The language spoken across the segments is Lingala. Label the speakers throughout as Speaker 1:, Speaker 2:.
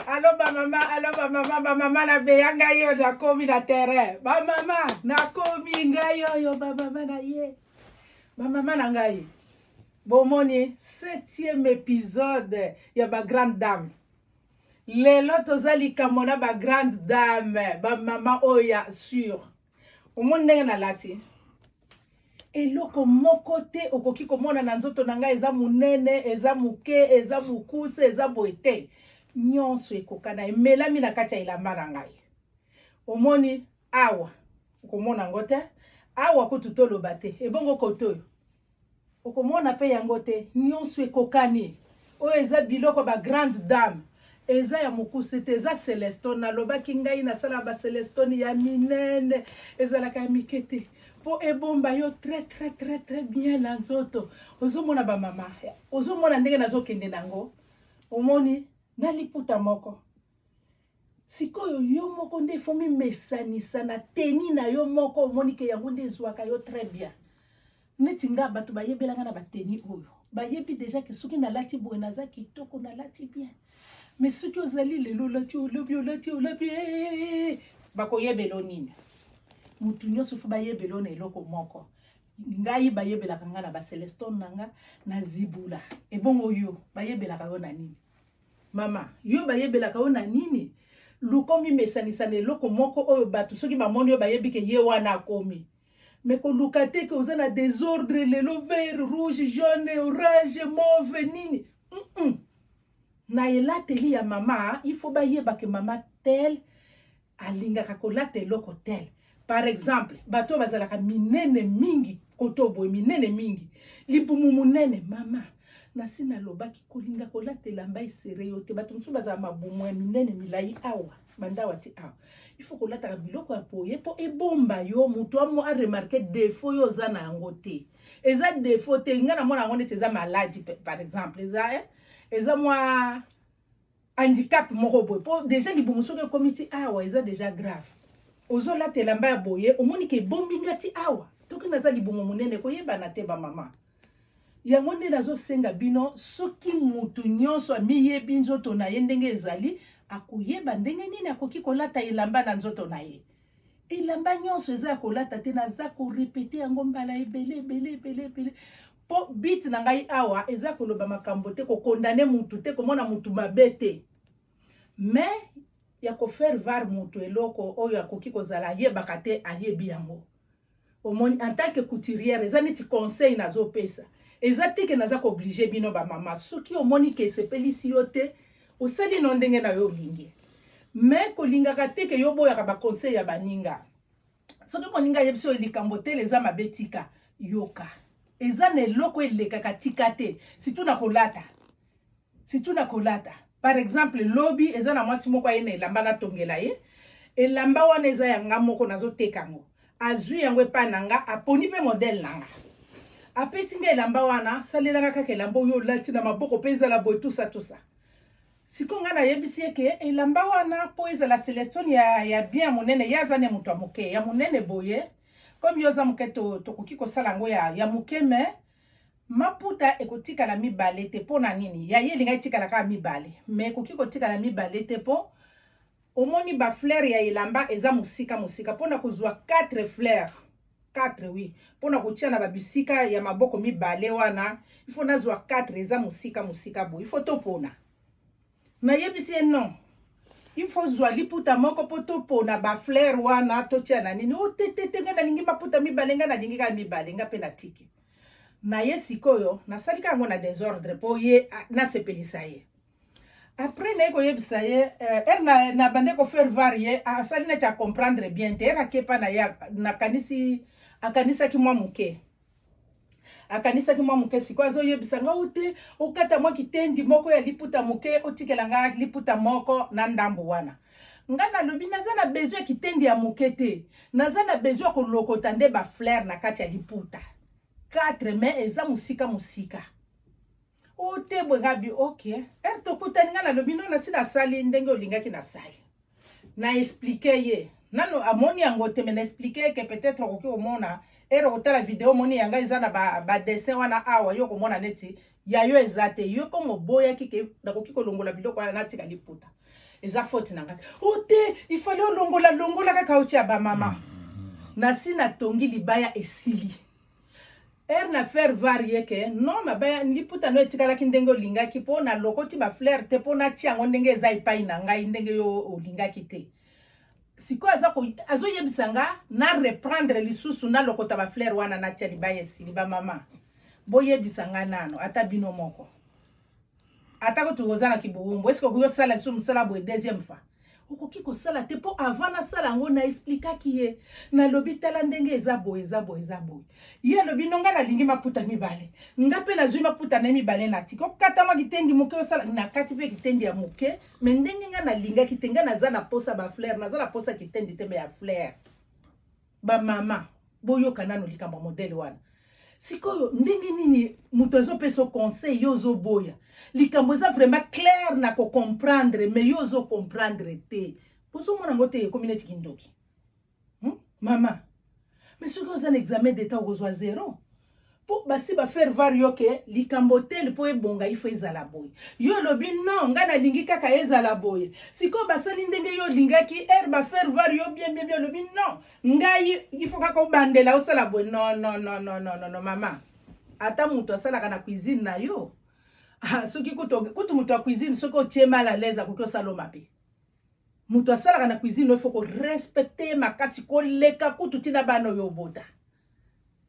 Speaker 1: Allo ba mama na beyanga yo na komi na terrain. Ba mama na komi ngayo yo ba mama na ye. Ba mama na ngai. Bomoni 7e épisode ya ba grande dame. Lelo tozali kamona ba grande dame, ba mama oya sur. Omonde na lati. Eloko moko te okoki komona na nzoto na ngai eza munene, eza muke, eza mukuse, eza boete. Nyonso ekokana emelami na kati ya elamba na ngai. Omoni awa okomona ngo te, awa kutu toloba te, ebongo kotoyo okomona pe yango te, nyonso ekokani. Oyo eza biloko ba grande dame, eza ya mokuse te, eza Celestone. Nalobaki ngai nasala ba Celestone ya minene, ezalaka ya mike te po ebomba yo très bien na nzoto. Ozomona ba mama, ozomona ndenge nazokende nango. Omoni na liputa moko. Sikoyo yo moko nde fomi mesanisa na teni na yo moko, omoni ke yango nde ezwaka yo très bien. Neti nga bato bayebelanga na bateni oyo. Bayebi deja ke soki na lati boye naza kitoko na lati bien. Mais soki ozali lelo lati olabi bakoyebelo nini. Mutu nyonso fo bayebelo na eloko moko. Ngai bayebelaka nga na ba Celestone nanga na Zibula. Ebongo yo bayebelaka yo na nini? Mama, yo bayebelaka yo na nini? Lukomi mesanisa na eloko moko oyo bato soki bamoni yo bayebi ke ye wana akomi. Mais ko lukate ke ozana désordre lelo vert, rouge, jaune, orange, mauve nini. Na elateli ya mama, il faut bayeba ke mama tel alingaka kolata eloko tel. Par exemple, bato bazalaka minene mingi, kotobo minene mingi. Libumu munene mama. Nasi nalobaki kolinga kolata elamba esere yo te. Bato mosusu bazala mabumu ya minene milai awa. Banda wati awa. Il faut kolata biloko ya poye po ebomba yo mutu amo a remarquer défaut yo zana yango te. Eza défaut te nga na mona yango neti eza maladie par exemple. Eza mwa handicap moko boye. Po déjà libumu soki komiti awa eza déjà grave. Ozo lata elamba ya boye omoni ke bombi ngati awa. Toki naza libumu munene koyeba te ba mama. Yango nde nazosenga bino soki mutu nyonso amiyebi nzoto na ye ndenge ezali akoyeba ndenge nini akoki kolata elamba na nzoto na ye. Elamba nyonso eza kolata te naza ko répéter yango mbala ebele. Po bit na ngai awa eza koloba makambo te ko condamner mutu te komona mutu mabe te. Mais ya ko faire var mutu eloko oyo akoki kozala yebaka te ayebi yango. Omoni en tant que couturière eza neti conseil nazo pesa. Eza te ke naza ko obliger bino ba mama soki omoni ke sepelisi yo te osali no ndenge na yo lingi. Mais kolingaka te ke yo boyaka ba conseil ya baninga. Soki moninga yebisi likambo te leza mabetika yoka. Eza ne loko elekaka tika te surtout na kolata. Par exemple lobby eza na mwasi moko ayene elamba na tongela ye. Elamba wana eza yanga moko nazo tekango. Azui yango epa nanga aponi pe modèle nanga. Apesi nge elamba wana salelanga kaka elamba oyo lati na maboko pe ezala boye tout ça. Siko nga na yebisi eke elamba wana po ezala Celestone ya bien munene ya zane mutu ya moke ya munene boye. Comme yo za moke tokoki kosala ngo ya moke me maputa ekotika la mibale te po na nini. Ya ye linga etika la ka mibale. Me ekoki kotika la mibale te po omoni ba fleur ya elamba eza musika pona kozwa 4 fleurs. 4 oui. Pona kotia na babisika ya maboko mibale wana, il faut nazwa 4 eza musika bo. Il faut topona. Na yebisi non. Il faut zwa liputa moko po topona ba fleur wana totia na nini. O tete nga na lingi maputa mibale nga na lingi ka mibale nga pe na tiki. Na ye sikoyo na salika ngo na désordre po ye na sepelisa ye. Après na ko yebisa ye na bande ko faire varier asali na tia comprendre bien te era kepa na ya na kanisi akanisa ki mwa muke. Akanisa ki mwa muke siko azo yebisa nga ute okata mwa kitendi moko ya liputa muke otikela nga liputa moko na ndambo wana. Nga na lobi naza na besoin kitendi ya muke te. Naza na besoin ko lokota nde ba fleur na kati ya liputa. 4 mais eza musika. O te bwegabi okay. Tokutani nga na lobi no na sina sali ndenge olingaki na sali. Na expliquer ye. Nano amoni yango te me na expliquer que peut-être okoki omona kotala video moni yanga eza na ba dessin wana awa yo komona neti ya yo ezate yo komo boya kike nakoki kolongola biloko ya natika liputa. eza faute na ngati ote il fallait longola kaka uti ba mama na sina tongi libaya esili na faire varier que non mabaya liputa no etikala ki ndenge olingaki po na lokoti ba fleur te po na tiango ndenge eza ipai na ngai ndenge yo olingaki te siko azo yebisanga na reprendre lisusu na lokota ba fleur wana na tia libaya esili ba mama boyebisanga nano ata bino moko ata ko tuzana kibuumbu est-ce que ko sala sum sala bo deuxième fois okoki ko sala te po avant na sala ngo na expliquer ki ye na lobi tala ndenge eza boye ye lobi nonga na lingi maputa mibale ngape na zui maputa na mibale na tiko kata ma kitendi moke osala na kati pe kitendi ya moke me ndenge nga na linga kitenga na za na posa ba fleur na za na posa kitendi te me ya fleur ba mama boyo kanano likamba modèle wana sikoyo ndenge nini muto azopesa conseil yozo boya likambo eza vraiment clair na ko comprendre mais yozo comprendre te poso mona ngote community kindoki mama mais ce que un examen d'état aux 0 pour basi ba faire vario ke likambo tel po ebonga ifo ezala boy yo lobi non nga na lingi kaka ezala boy siko basali ndenge yo lingaki ba faire vario bien lobi non ngai ifo kaka obandela osala boy non mama ata muto asala kana cuisine na yo soki kutu muto a cuisine soko tie mal à l'aise akoko saloma pe muto asala kana cuisine il faut ko respecter makasi ko leka kutu tina bano yo bota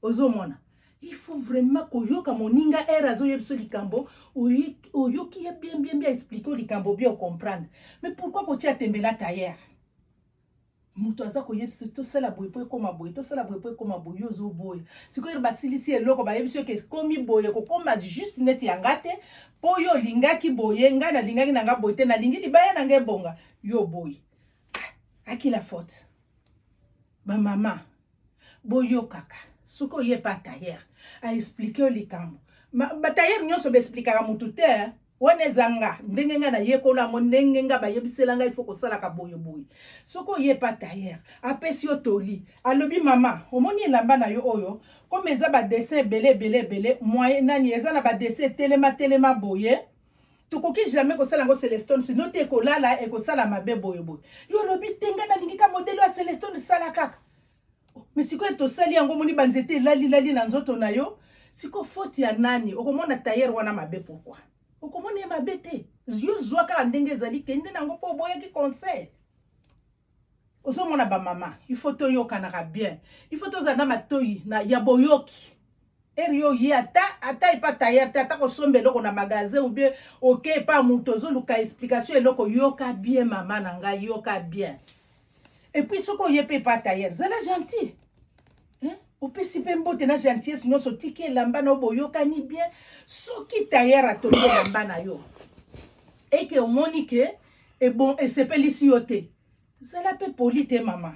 Speaker 1: ozomona il faut vraiment koyoka moninga azo yebso likambo oyoki ya bien expliquer likambo bien comprendre mais pourquoi ko tia tembela tailleur muto aza ko yebso to sala boye po koma boye to sala boye po koma boye yozo boye siko ir basilisi eloko ba yebso ke komi boye ko koma juste net yangate po yo lingaki boye nga na lingaki na nga boye te na lingi libaya na nga bonga yo boye akila faute ba mama boyo kaka suko ye pa tailleur a expliquer likambo ba tailleur nyonso be expliquer mutu te wane zanga ndenge nga na yekola ngo ndenge nga ba yebisela nga il faut ko sala ka boyo suko ye pa tailleur apesi otoli alobi mama omoni lamba na yo oyo comme eza ba dessin belé moyen nani eza na ba dessin telema boye tukoki jamais ko sala ngo Celestone sinon te ko lala e ko sala mabe boyo yo lobi tenga na lingika modelo ya Celestone sala kaka mais siko to sali yango moni banzete lali na nzoto na yo siko faute ya nani okomona tailleur wana mabe pourquoi okomona mabe te yo zwaka ndenge ezali kende nango po boya ki conseil ozomona ba mama il faut to yokana bien il faut to zana matoyi na ya boyoki erio ye ata ipa tailleur ata ko sombe loko na magasin ou bien OK pas mutozo luka explication eloko yoka bien mama na ngai yoka bien et puis soko yepe pas tailleur zala gentil opesi pe mbote na gentillesse nyonso tiki lamba na boyokani bien soki tailleur atoli lamba na yo et que omoni ke e bon esepelisi yo te zala pe poli te mama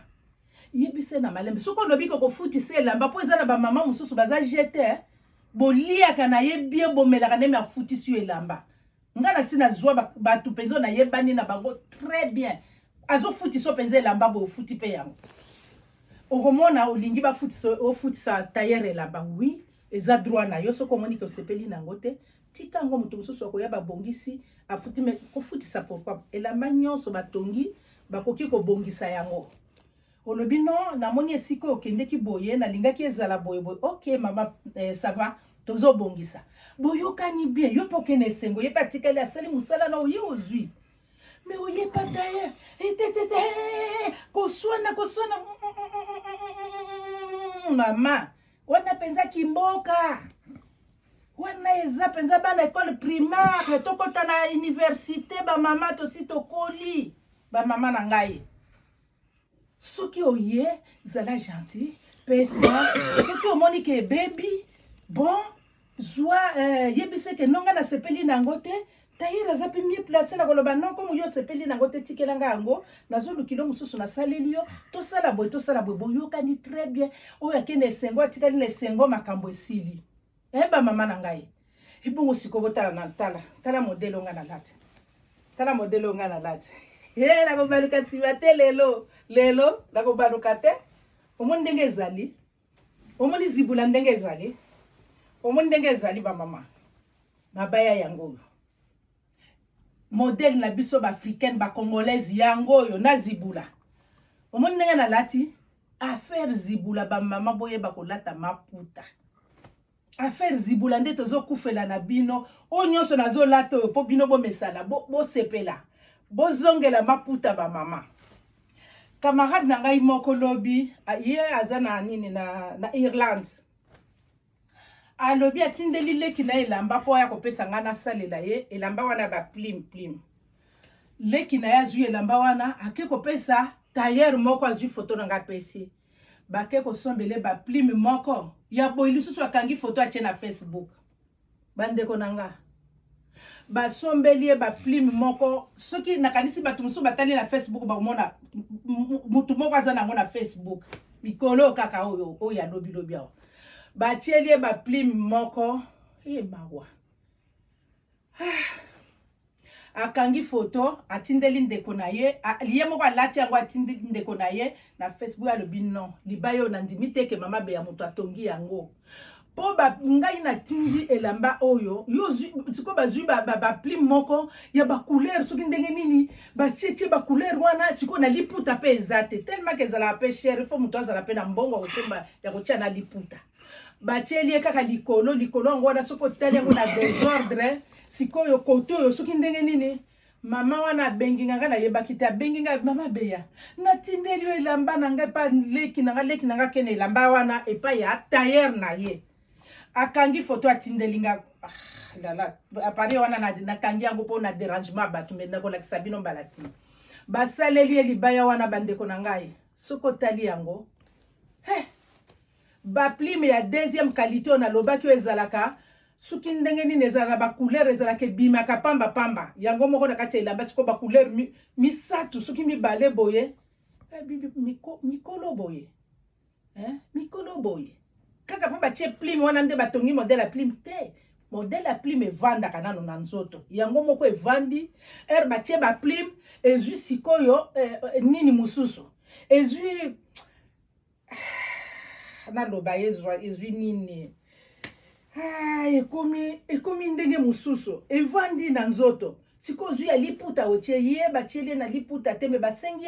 Speaker 1: yebise na malembe soko lobi ko futisa lamba po eza na ba mama mususu baza jeter boliaka na ye bien bomelaka ne ma futisi yo lamba nga na sina zwa batu penzo na yebani na bango très bien azo futisa penze lamba bo futi pe yango okomona olingi ba futisa tailleur lamba oui eza droit na yo soko moni ko sepeli nango te tika ngo mutu mususu akoya ba bongisi afuti me ko futisa pourquoi elamba nyonso batongi bakoki ko bongisa yango olobi non na moni esiko okendeki boye na lingaki ezala boye OK mama ça va tozo bongisa boyokani bien yo pokene sengo ye patikali asali musala na oye ozui mais oye pataye koswana mama wana penza kimboka wana eza penza bana école primaire tokota na université ba mama to sitokoli ba mama na ngai soki oye zala gentil pesa soki omoni ke baby bon zwa yebise ke nonga na sepeli nango te tailleur aza pe mieux placé na koloba non comme yo sepeli nango te tikelanga yango nazolu kilo mususu na saleli yo to sala boy boyokani très bien oyo akende esengo atikali na esengo makambo esili ba mama na ngai ibongo siko botala na tala modelo nga na lati tala modelo nga na lati la ko baluka sibate lelo la ko baluka te omoni ndenge ezali omoni zibula ndenge ezali omoni ndenge ezali ba mama mabaya yango modèle na biso ba africaine ba congolaise yango yo na zibula omoni ndenge na lati affaire zibula ba mama boye ba kolata maputa affaire zibula nde tozokufela na bino o nyonso nazolata oyo po bino bomesana bo sepela bozongela maputa ba mama camarade na ngai moko lobi ye aza na nini na Irlande alobi atindeli leki na elamba po ya kopesa nga na salela ye elamba wana ba plim leki na ya zui elamba wana ake kopesa tailleur moko azui foto na nga pesi bake kosombele ba plim moko ya boyi lisusu akangi foto atie na Facebook bandeko na nga basombeli ba plim moko soki nakanisi bato mosusu batali na Facebook bakomona mutu moko aza nango na Facebook mikolo kaka oyo ya lobi awa batieli ba plim moko mawa akangi foto atindeli ndeko na ye liye moko alati yango atindeli ndeko na ye na Facebook alobi non libayo na ndimi teke mama be ya moto atongi yango po ngai na tindi elamba oyo yo siko bazui ba plim moko ya ba couleur soki ndenge nini ba tchetje ba couleur wana siko na liputa pe ezate tellement que ezala pe cher fo moto azala pe na mbongo kosemba ya kotia na liputa batieli kaka likolo ngo wana soko tali yango na désordre sikoyo koto oyo soki ndenge nini mama wana bengi nga na yebaki te bengi nga mama beya natindeli yo elamba na ngai pa leki na nga kene elamba wana epa ya tailleur na ye akangi foto atindeli nga lala appareil wana na kangi yango po na dérangement bato me na kolakisa bino mbalasi basaleli ye libaya wana bandeko na ngai soko tali yango ba plim ya deuxième qualité on a lobaki ezalaka suki ndenge nini ezala ba couleur ezalaka bimaka pamba yango moko na kati elamba siko ba couleur misatu suki mibale boye mikolo boye mikolo boye kaka pa batie plim wana nde batongi modèle ya plim te modèle ya plim evandaka nano na nzoto yango moko evandi batie ba plim ezwi sikoyo nini mususu ezwi naloba ezwi nini ekomi ndenge mususu evandi na nzoto siko zwi ya liputa otie ye batieli na liputa te me basengi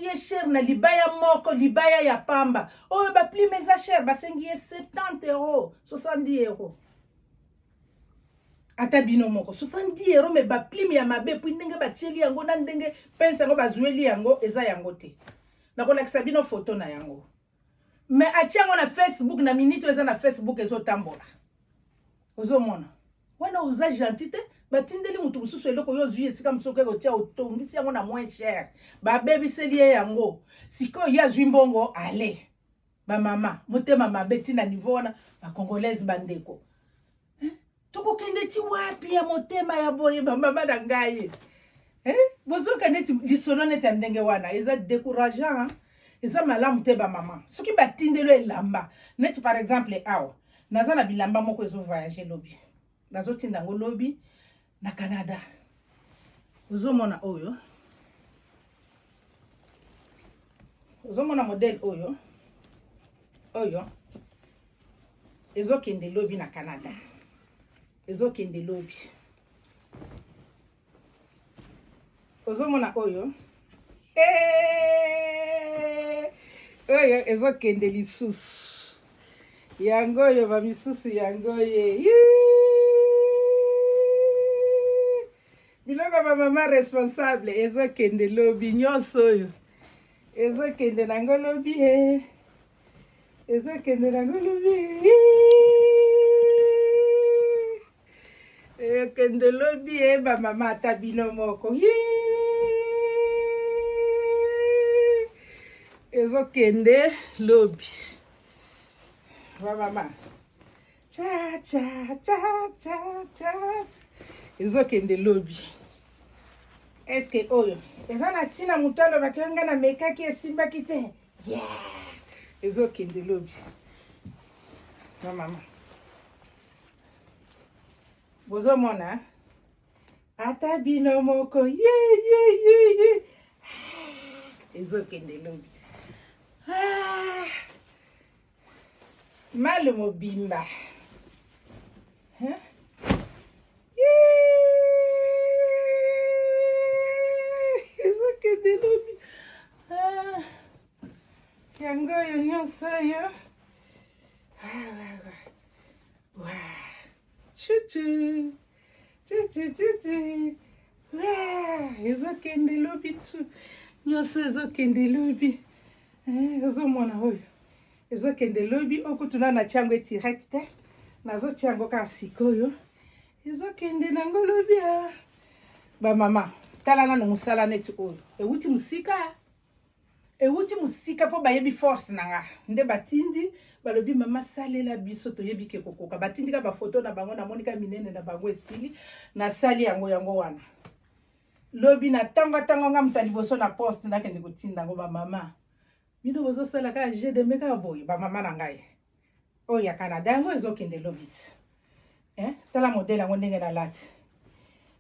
Speaker 1: ye cher na libaya moko libaya ya pamba oyo baplime eza cher basengi ye 70 euros 70 euros ata bino moko 70 euros me baplime ya mabe puis ndenge batieli yango na ndenge pense yango bazweli yango eza yango te nakolakisa bino foto na yango me atia yango na Facebook na minute eza na Facebook ezotambola ozomona wana oza gentil te batindeli mutu mosusu eloko yo zwi esika mosusu kotia otongisi yango na moins cher babebiseli ye yango sikoyo ye azwi mbongo ale bamama motema mabe ntina niveau wana bacongolaise bandeko tokokende ti wapi ya motema ya boye bamama na ngai bozoka neti lisono neti ya ndenge wana eza décourageant eza malamu te bamama soki batindelo elamba neti par exemple awa naza na bilamba moko ezovoyage lobi nazotinda yango lobi na Canada ozomona oyo ozomona modèle oyo ezokende lobi na Canada ezokende lobi ozomona oyo oyo ezokende lisusu yango oyo bamisusu yango ye biloko bamama responsable ezokende lobi nyonso oyo ezokende nango lobi ezokende nango lobi ekende lobi bamama ata bino moko ezokende lobi bamama cha ezokende lobi eske oyo eza na ntina moto alobaki nga na mekaki esimbaki te ezokende lobi bamama bozomona ata bino moko ezokende lobi malu mobimba yango yo nyonso yo. Chuchu. Chuchu. Ezokende lobi tu. Nyonso ezokende lobi. Ezomona oyo. Ezokende lobi okutuna na chango direct te. Nazo chango ka sikoyo. Ezokende nango lobi a. Ba mama, tala na musala netu oyo. Ewuti musika po bayebi force nanga. Nde batindi balobi mama salela biso to yebi ke kokoka. Batindi ka ba photo na bango na monika minene na bango esili na sali yango wana. Lobi na tango nga mutaliboso na poste ndakende kotinda ngo ba mama. Bino bozo sala ka je de meka boy ba mama na ngai. O ya Canada yango ezokende lobi. Tala modèle yango ndenge na lati.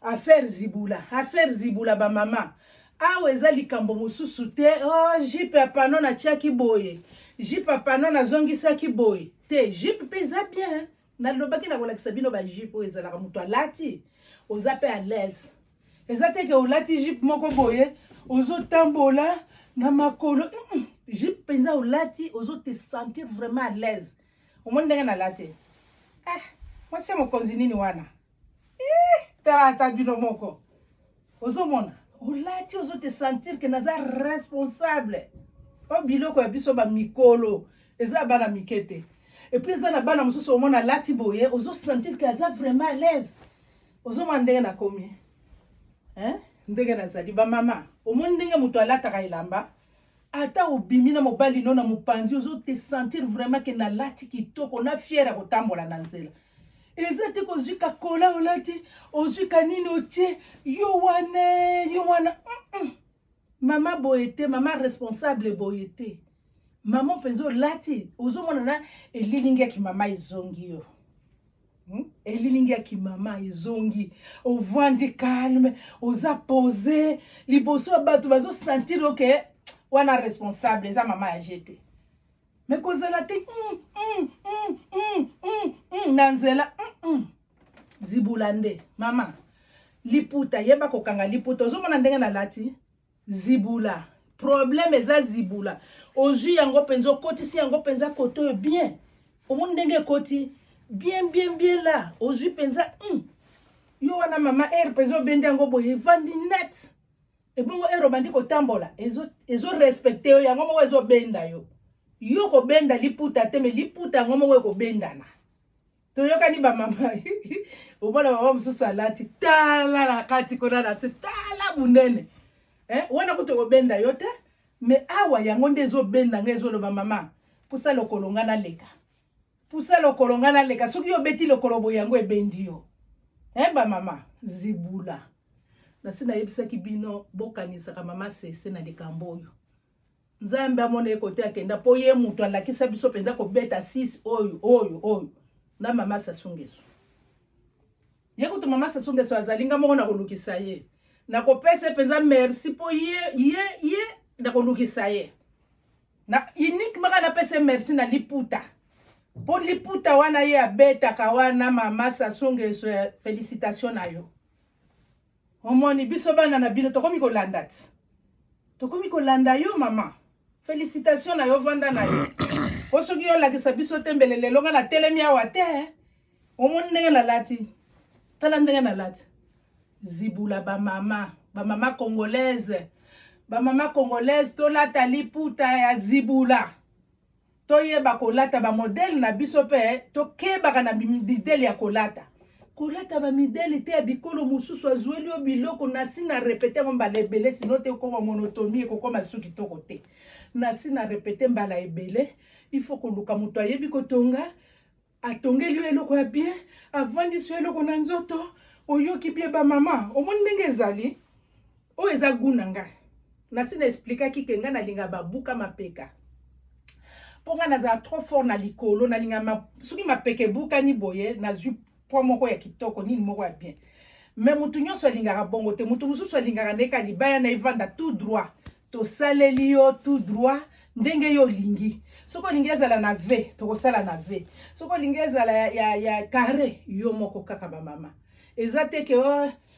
Speaker 1: Affaire zibula ba mama. Awe eza likambo mususu te. Oh, jipe apano na tiaki boye. Jipe apano na zongisaki boye. Te, jipe pe eza bien. Na lobaki na kolakisa bino ba jipe oyo ezalaka mutu alati. Oza pe à l'aise. Eza te ke olati jipe moko boye. Ozo tambola na makolo. Jipe penza olati. Ozo te sentir vraiment à l'aise. Omoni ndenge na lati. Mwasi ya mokonzi nini wana. Tata bino moko. Ozo mona. Olati ozo te sentir que naza responsable. O biloko ya biso ba mikolo. Eza bana mikete. Et puis eza na bana mosusu omona lati boye. Ozo sentir que aza vraiment à l'aise. Ozo mona ndenge na komi. Ndenge na zali. Ba mama. Omoni ndenge mutu alataka elamba. Ata obimi na mobali no na mopanzi. Ozo te sentir vraiment que na lati kitoko. Na fiera kotambola na nzela. Ezate kozwika kola olati, ozwika nini otie, yo wana. Mama boyete, mama responsable boyete. Mama penzo lati, ozomona na elilingi ya ki mama izongi yo. Elilingi ya ki mama izongi. Ovandi calme, oza pose, liboso abatu bazo sentir ok, wana responsable, eza mama ya jete. Mais kozala te nanzela zibulande mama liputa yeba kokanga liputa ozomona ndenge na lati zibula problème eza zibula ozwi yango penzo koti si yango penza koto bien omoni ndenge koti bien là ozwi penza yo wana mama penzo bende yango boye vandi net ebongo bandi kotambola ezo respecter yo yango moko ezo benda yo. Yo ko benda liputa te me liputa ngomo we ko bendana. To yoka ni ba mama. Ubona mama mususu alati tala la kati kona na se tala bunene. Wana kuto ko benda yote me awa yango ndezo benda ngezo lo ba mama. Pusa lokolo ngana leka. Pusa lokolo ngana leka soki yo beti lokolo bo yango ebendi yo. Ba mama zibula. Na sina yebisa ki bino bokanisa ka mama sese na likambo oyo. Nzambe amone ekote akenda po ye mutu alakisa biso penza ko beta 6 oyo na mama Sasungeso. Ye kutu mama Sasungeso azalinga moko na kolukisa ye. Na kopesa penza merci po ye na kolukisa ye. Na unique maka na pesa merci na liputa. Po liputa wana ye abeta ka wana mama Sasungeso félicitations na yo. Omoni biso bana na bino tokomi kolanda. Tokomi kolanda yo mama. Félicitations na yo vanda na yo. Osoki yo lakisa biso tembelele longa na telemi awa te. Omoni ndenge na lati. Tala ndenge na lati. Zibula ba mama congolaise. Ba mama congolaise to lata liputa ya zibula. To yeba kolata ba modèle na biso pe to keba na midele ya kolata. Kolata ba midele te bikolo mususu azueli o biloko na sina répéter mbala ebele sino te ko monotomie ko koma suki toko te. Na sina répéter mbala ebele il faut ko luka muto ayebi ko tonga atongeli eloko ya bien avandi so eloko na nzoto oyoki bien ba mama omoni ndenge ezali o eza gunanga na sina expliquer ki kenga na linga babuka mapeka ponga na za trop fort na likolo na linga suki mapeke buka ni boye na zu po moko ya kitoko nini moko ya bien mais mutu nyonso alingaka bongo te mutu mususu alingaka ndeka libaya na ivanda tout droit to saleli yo tout droit ndenge yo lingi soko lingi ezala na V to kosala na V soko lingi ezala ya carré yo moko kaka ba mama ezate ke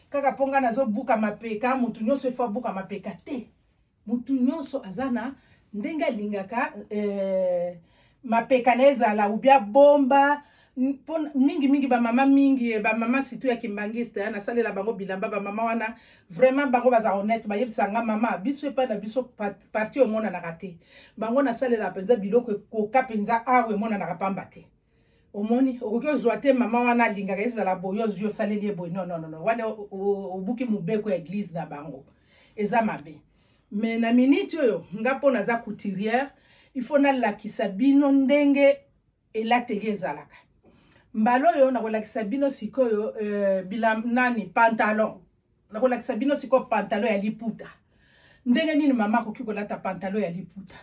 Speaker 1: kaka ponga nazo buka mapeka mutu nyonso fa buka mapeka te mutu nyonso azana ndenga lingaka mapeka ezala ou bien bomba mingi ba mama mingi ba mama situ ya kimbangiste na salela bango bilamba ba mama wana vraiment bango baza honnête ba yebisanga mama biso pa na biso parti au mona na raté bango na salela penza biloko ko kapenza awe mona na kapamba te omoni okoki ozwa te mama wana lingaka ezala boyo yo saleli boy non wana obuki mubeko ya église na bango eza mabe mais na minute oyo ngapo naza couturière il faut na lakisa bino ndenge elatelier ezalaka mbalo yo nakolakisa bino sikoyo nani pantalon nakolakisa bino sikoyo pantalon ya liputa ndenge nini mama akoki kolata pantalon ya liputa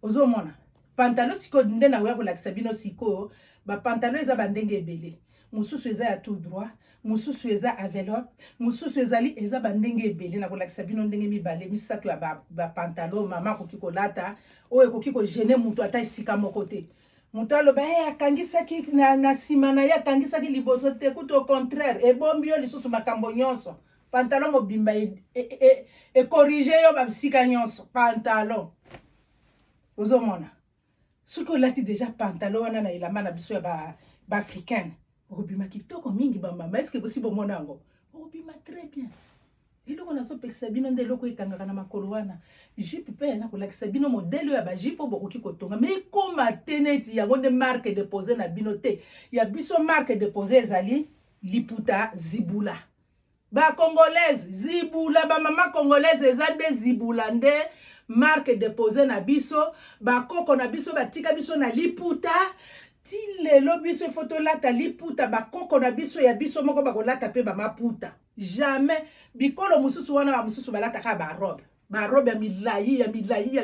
Speaker 1: ozomona pantalon sikoyo nde nakoya kolakisa bino sikoyo ba pantalon eza bandenge ebele mususu eza ya tout droit mususu eza enveloppe mususu ezali eza bandenge ebele nakolakisa bino ndenge mibale misato ya ba pantalon mama akoki kolata oyo ekoki kogene mutu ata esika moko te mutu aloba akangisaki na nsima na ye akangisaki liboso te kutu au contraire ebombi yo lisusu makambo nyonso pantalon mobimba ekorige yo babisika nyonso pantalon ozomona soki olati deja pantalon wana na elamba na biso ya baafricaine okobima kitoko mingi bamama eske bosi bomona yango okobima très bien eloko nazopekisa bino nde eloko ekangaka na makolo wana jipe mpe nakolakisa bino modele oyo ya bajipe oyo bokoki kotonga me ekoma te neti yango nde marque depose na bino te ya biso marque depose ezali liputa zibula bacongolaise zibula bamama congolaise eza nde zibula nde marque depose na biso bakoko na biso batika biso na liputa ti lelo biso foto lata liputa bakoko na biso ya biso moko bakolata pe bamaputa jamais bikolo mususu wana ba mususu balata ka barobe ya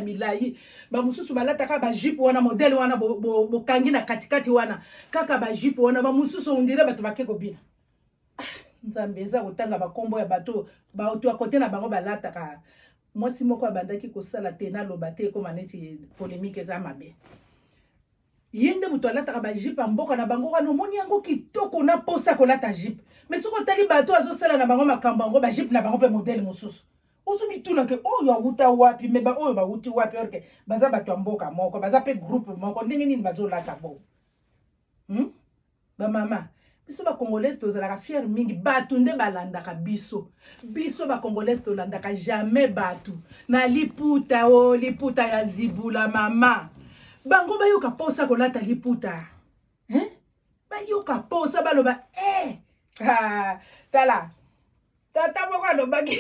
Speaker 1: milayi ba mususu balata ka ba jipe wana modele wana bokangi na katikati wana kaka ba jipe wana ba mususu ondire bato bakeko bina nzambe eza kotanga bakombo ya bato bato akote na bango balata ka mwasi moko abandaki kosala te na loba te ekoma neti polémique eza mabe yende mutu alataka bajipe mboka na bango wana omoni yango kitoko na posa kolata jipe mais soki otali bato azosala na bango makambo yango bajipe na bango mpe modele mosusu ozobitunake oyo awuta wapi me oyo bawuti wapi orke baza bato ya mboka moko baza mpe groupe moko ndenge nini bazolata bo bamama biso bacongolaise tozalaka fiere mingi bato nde balandaka biso bacongolaise tolandaka jamais bato na liputa liputa ya zibula mama bango bayoka posa kolata liputa bayoka posa baloba tala tata moko alobaki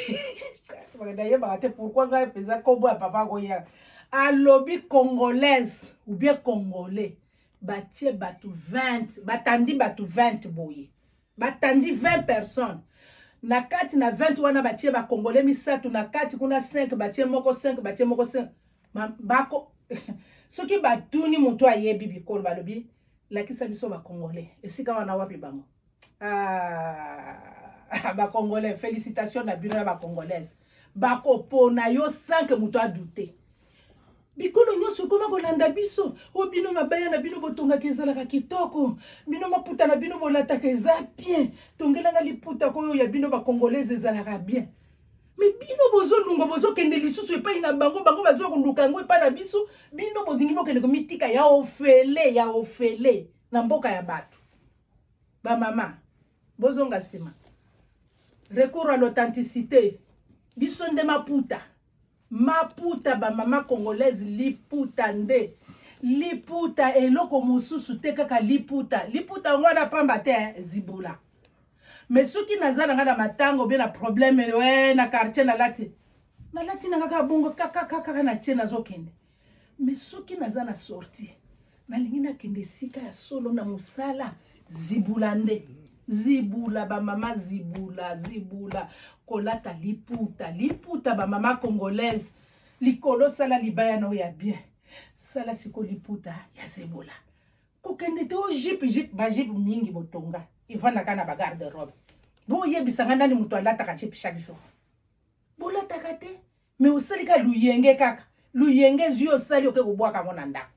Speaker 1: nayebaka te pourquoi ngai mpenza kombo ya papa koya alobi congolaise ou bien congolais batie bato 20 batandi bato 20 boye batandi 20 personnes na kati na 20 wana batie bacongolais misato na kati kuna 5 batie moko 5 batie moko 5 bako soki batuni mutu ayebi bikolo balobi lakisa biso bacongolais esika wana wapi bango bacongolais félicitations na bino na bacongolaise bakopona yo 5 mutu adute bikolo nyonso koma kolanda biso o bino mabaya na bino botongaka ezalaka kitoko bino maputa na bino bolataka eza bien tongelanga liputa koyo ya bino bacongolaise ezalaka bien mais bino bozolunga bozokende lisusu epai na bango bazwa koluka yango epai na biso bino bodingi bokende komitika ya ofele na mboka ya bato bamama bozonga nsima recours à l'authenticité biso nde maputa bamama congolaise liputa nde liputa eloko mosusu te kaka liputa yango wana pamba te zibula mais soki naza nanga na matango bien na problème na quartier nalati na kaka bongo kaka na tie nazokende mais soki naza na sortie nalingi nakende esika ya solo na mosala zibula nde zibula bamama zibula kolata liputa bamama congolaise likolo sala libaya na ya bien sala siko liputa ya zibula kokende te o jipe bajipe mingi botonga ivandaka na bagarde robe boyebisanga nani mutu alataka jipe chaque jour bolataka te mais osalika luyenge kaka luyenge zwi osali oke kobwaka ngo na ndako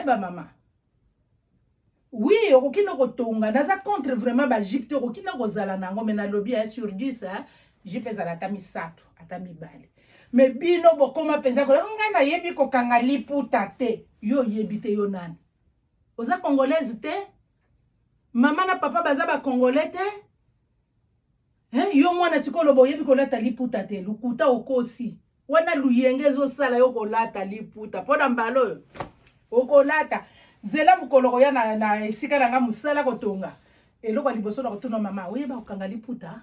Speaker 1: bamama oui okokina kotonga naza contre vraiment bajipe te okokina kozala nango me nalobi sur 10 jipe ezala ata misato ata mibale me bino bokoma penza ko nga na yebi ko kanga liputa te yo yebi te yo nani oza congolaise te mama na papa baza ba congolais te yo mwana sikolo boyebi ko lata liputa te lukuta okosi wana luyenge ezosala yo kolata liputa pona mbalo okolata zela bukoloko ya na esika na nga musala kotonga eloko liboso na kotuna mama oyeba kokanga liputa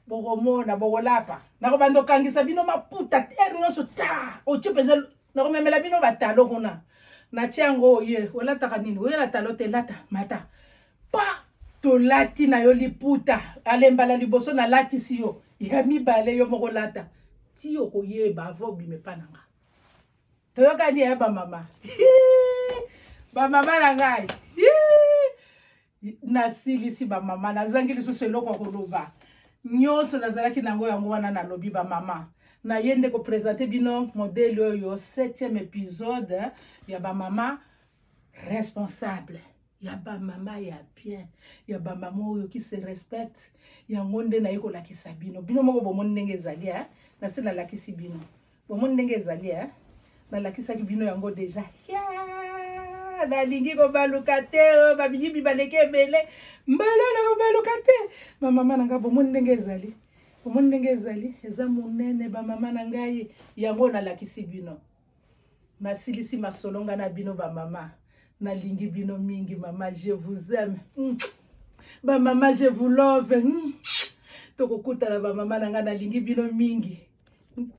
Speaker 1: bokomona bokolapa nakobanda okangisa bino maputa ere nyonso ta otie penza nakomemela bino batalo kuna natia yango oye olataka nini oyela talo te lata mata pa tolati na yo liputa alembala liboso na latisi yo ya mibale yo moko lata ti yo koyeba avo bimepa na nga toyokani ya bamama bamama na ngai nasilisi bamama nazangi lisusu eloko koloba nyonso nazalaki nango yango wana nalobi bamama na ye nde kopresente bino modele oyo 7e épisode ya bamama responsable ya bamama ya bien ya bamama oyo qui se respecte yango nde na ye kolakisa bino bino moko bomoni ndenge ezali nase nalakisi bino bomoni ndenge ezali nalakisaki bino yango deja nalingi kobaluka te babiyibi baleki ebele mbala na kobaluka te bamama na ngai bomoni ndenge ezali bomoni ndenge ezali eza monene bamama na ngai yango nalakisi bino nasilisi masolonga na bino bamama nalingi bino mingi mama je vous aime bamama je vous love tokokutana bamama na ngai nalingi bino mingi